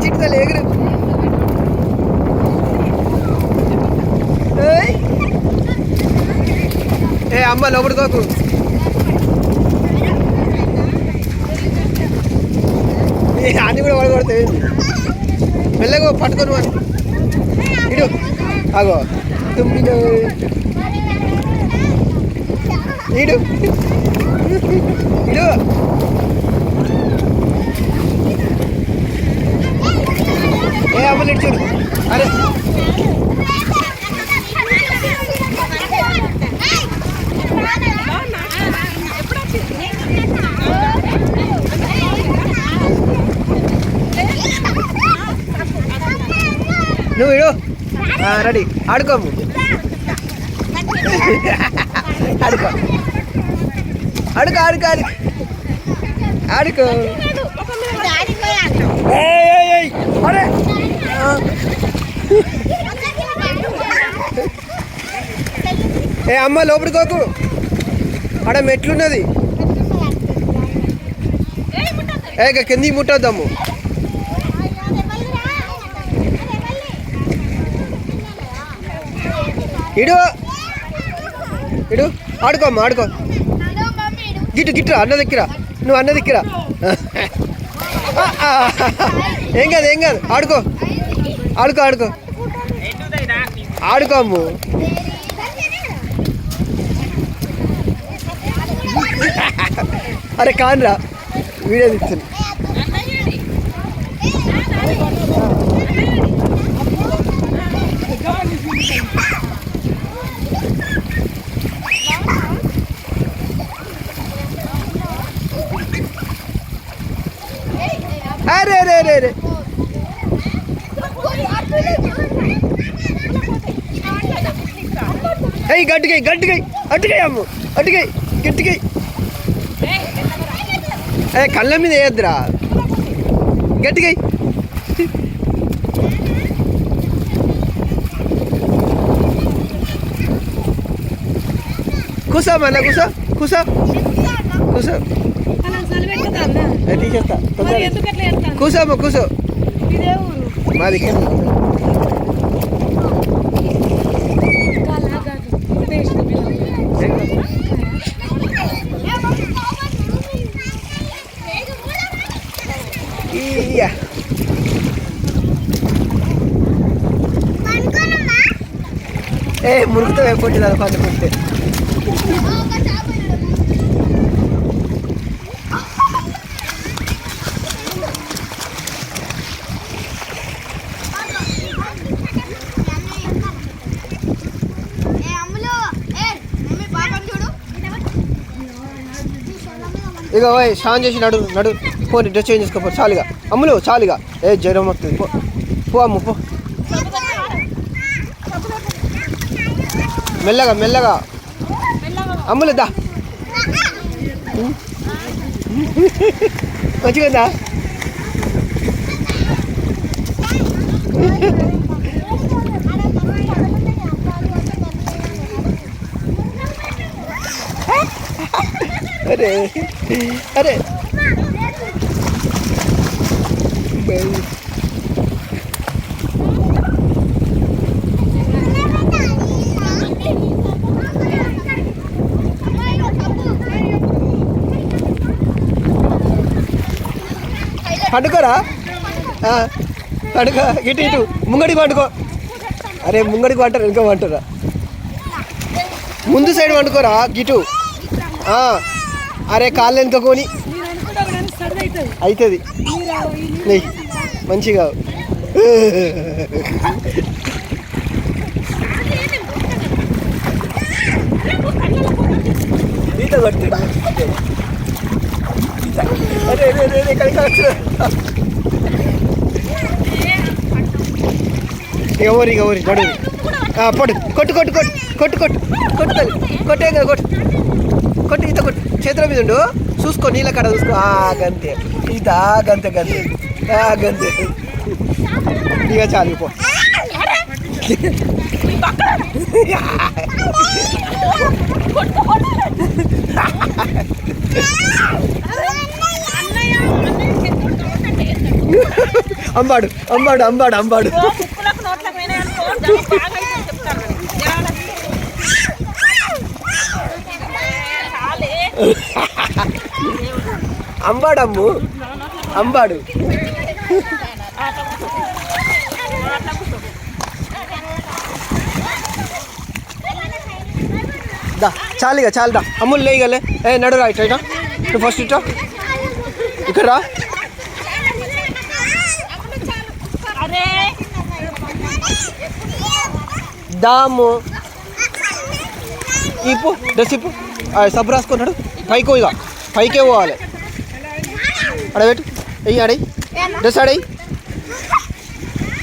చిట్టుతల్లి ఎగురు. ఏ అమ్మ లోపడుకోకు. అన్ని కూడా పడగొడతాయి. మెల్లగో పట్టుకొని వాడు ఇడు. ఆగో తుమ్మిడు ఇడు ఇడు. ఏ అమ్మలు ఇటు చూడు. అరే నువ్వు ఇడు. రెడీ ఆడుకోము. ఆడుకో ఆడుకో ఆడుకో ఆడుకో ఆడుకో. అరే ఏ అమ్మ లోపలికోకు. ఆడ మెట్లున్నది. ఏ కిందికి ముట్టొద్దాము. ఇడు ఇడు ఆడుకోమ్మా ఆడుకో. గిట్టు గిట్టు అన్న దగ్గర. నువ్వు అన్న దగ్గర. ఏం కాదు ఏం కాదు. ఆడుకో ఆడుకో ఆడుకో ఆడుకోమ్ము. అరే కాన్రా వీడియో తీస్తుంది. అరే అరే అరే అరే అయ్యి గట్టిగా గట్టిగా అట్టుగా అమ్ము అట్టుగా గట్టిగా. అదే కళ్ళ మీద వేయద్దురా. గట్టిగా కూసా మళ్ళా కూసా కూసా కూసో. తీసేస్తా కూసోమ్మ కూసో. మాది ఏ మురుగుతో అయిపోతుంది పండుకుంటే. ఇక పోయి స్నానం చేసి నడు నడు. పోనీ డ్రెస్ చేంజ్ చేసుకోపో. చాలుగా అమ్ములు చాలుగా. ఏ జ్వరం వస్తుంది. పో పో అమ్ము పో. మెల్లగా మెల్లగా అమ్ములు దా. మంచిగా అరే అరే పండుకోరా. పండుకో. ఇటు ఇటు ముంగడికి పండుకో. అరే ముంగడికి పంటారు వెనుక పంటారా. ముందు సైడ్ పండుకోరా గిటు. అరే కాళ్ళు వెనుకొని అవుతుంది మంచిగా. ఈత కొట్టు. అరే ఎవరి ఎవరి నడు. పడు కొట్టు కొట్టు కొట్టు కొట్టు కొట్టు కొట్టుతుంది. కొట్టే కదా కొట్టు కొట్టు. ఈత కొట్టు. చేతుల మీద ఉండు. చూసుకో నీళ్ళ కడ చూసుకో. గంతే ఈత. గంతే గంతే గంతే. ఇక చాలు పో. అంబాడు అంబాడు అంబాడు అంబాడు అంబాడమ్ము అంబాడు దా చాలుగా చాలుదా అమ్ములు లేయగలే ఏ నడురా ఇట్లా ఇటా నువ్వు ఫస్ట్ ఇటా ఇక్కడ రా దాము ఇప్పు డ్రెస్ ఇప్పు సబ్బు రాసుకున్నాడు పైకి ఇక పైకే పోవాలి అడబెట్టు వెయ్యి ఆడయి డ్రెస్ ఆడయి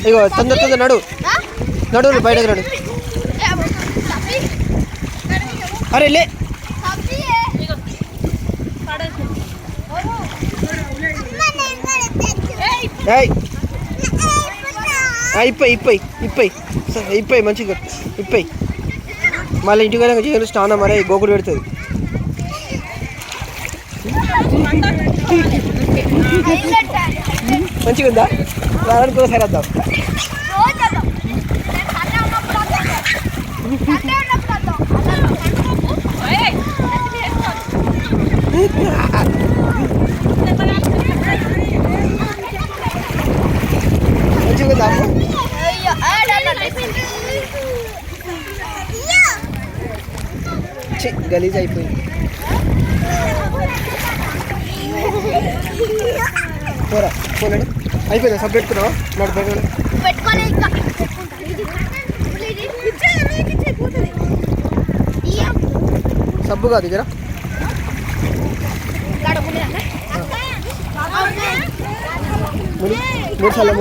ఇగో తొందర తొందర నడు నడు బయటకు నడు అరే లే ఇప్పై ఇప్పై ఇప్పై ఇప్పై మంచిగా ఇప్పై మళ్ళీ ఇంటికి వెళ్ళాక చేయను స్నానం మరే గోకుడు పెడుతుంది మంచిగా ఉందా వారానికి ఒకసారి వద్దాం మంచిగా ఉందా గలీజ్ అయిపోయింది పోరా పోనాడు అయిపోయిందా సబ్బు పెట్టుకున్నావా నాడు బయట సబ్బు కాదు దగ్గర మూడు సార్లు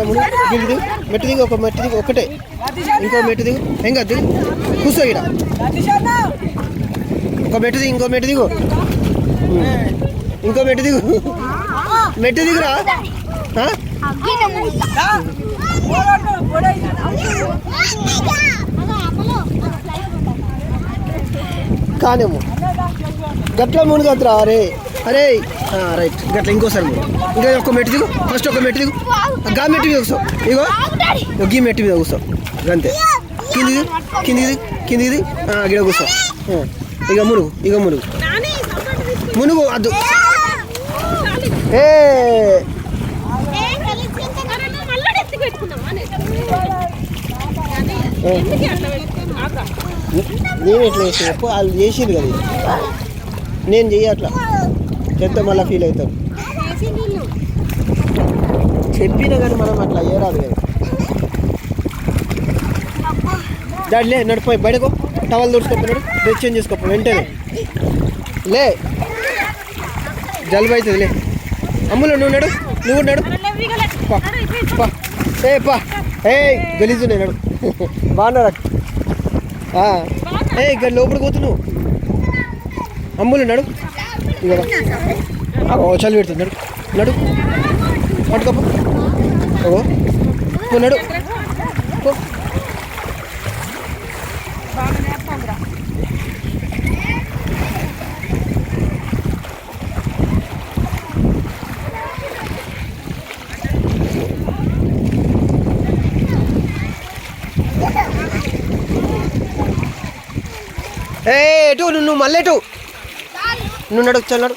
మును దిగు దిగు మెట్టు దిగు ఒక మెట్టు దిగు ఒకటే ఇంకో మెట్టు దిగు ఏం కాదు దిగు కూర్చో ఇక్కడ ఒక మెట్టు దిగు ఇంకో మెట్టు దిగు ఇంకో మెట్టు దిగు మెట్టు దిగురా కానేమో గట్ల మును కదరా అరే అరే రైట్ గట్ల ఇంకోసారి ఇంకా ఒక మెట్టు దిగు ఫస్ట్ ఒక మెట్టు దిగు గా మెట్టు మీద కూర్చో ఇగో గీ మెట్టు మీద కూర్చో అంతే కిందిది కిందిది కిందిది గిడ కూర్చో ఇక మునుగు ఇక మునుగు మునుగు అద్దు ఏ నేను ఎట్లా చేసి చెప్పు వాళ్ళు చేసిరు కదా నేను చెయ్యట్లా చెప్తే మళ్ళీ ఫీల్ అవుతారు చెప్పినా కానీ మనం అట్లా అయ్యేరాదు కదా డాడీ లే నడిపోయి బయటకు టవల్ తుడుచుకోపోయినాడు డ్రెస్ చేంజ్ చేసుకోపో వెంటనే లే జలుబు అవుతుంది లే అమ్ములు నువ్వు నడు నువ్వు నడు పా ఏ గలీజు నడు బాగున్నాడు ఏ ఇక్కడ లోపలికి పోతున్నావు అమ్ములు నడు చలి పెడుతుంది నడు నడు పట్టుకోపో నువ్వు నడు ఏ ఎటు నువ్వు మళ్ళీ ఎటు నువ్వు నడు చల్ నడు